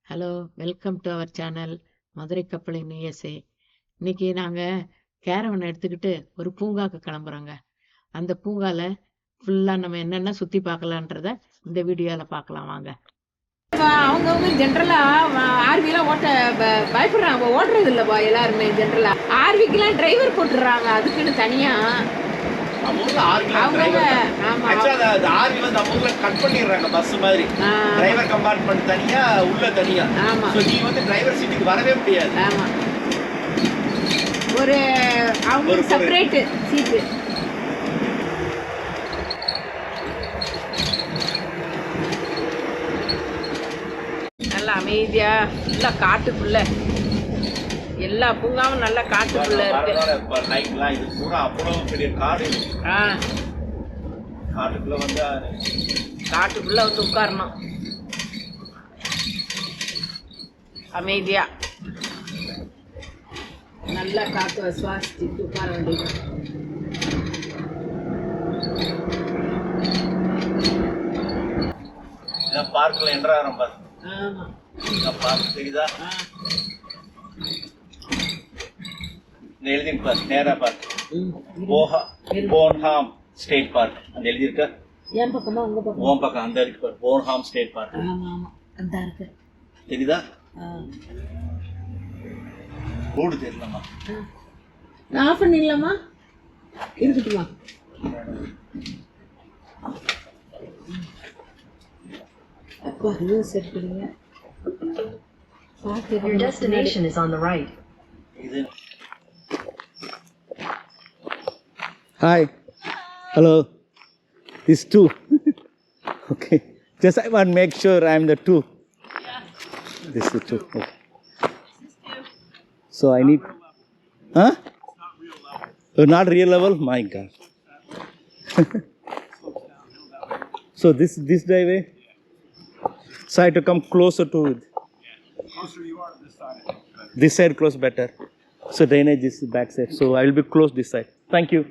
Hello, welcome to our channel Madurai கப்பலின் USA. இன்னைக்கு நாங்கள் கேரவன் எடுத்துக்கிட்டு ஒரு பூங்காவுக்கு கிளம்புறோங்க. அந்த பூங்காவில் ஃபுல்லாக நம்ம என்னென்ன சுற்றி பார்க்கலான்றத இந்த வீடியோவில் பார்க்கலாம் வாங்க. அவங்கவுங்க ஜென்ரலாக ஆர்விலாம் ஓட்ட பயப்படுறாங்க, ஓட்டுறது இல்லைப்பா எல்லாருமே. ஜென்ரலாக ஆர்விக்கெலாம் டிரைவர் போட்டுடுறாங்க அதுக்குன்னு தனியாக. வரவே முடியாது. ஒரு அவங்க செப்பரேட் சீட்டு. நல்லா அமைதியா நல்லா காட்டுக்குள்ள எல்லா பூங்காவும் நல்லா காட்டுக்குள்ள இருக்கு. காட்டுக்குள்ள வந்து உட்காரணும் அமைதியா. நல்லா காற்று சுவாசிச்சுட்டு உட்கார வேண்டியது. பார்க்கல என்றாரம் பாரு. ஆமா பார்க்க தெரியுதா? எழுதி பாரு, நேரா பாரு. போன்ஹாம் ஸ்டேட் பார்க் அந்த எழுதி இருக்க. என் பக்கமா உங்க பக்கம்? உன் பக்கம் அந்த இருக்கு பாரு, போன்ஹாம் ஸ்டேட் பார்க். ஆமா ஆமா அந்த இருக்கு. தெரியுதா? போர்டு தெரியலமா? ஆஃப் பண்ணிடலாமா? இருக்கட்டுமா? அப்பா இது செட் பண்ணுங்க. Your destination is on the right. Hi. Hello. This two. Okay. Just I want to make sure I'm the two. Yeah. This is two. Okay. So I need. Huh? Not real level. My God. So this driveway. So I have to come closer to it. Closer you are to this side. This side close better. So drainage is back side. So I will be close this side. Thank you.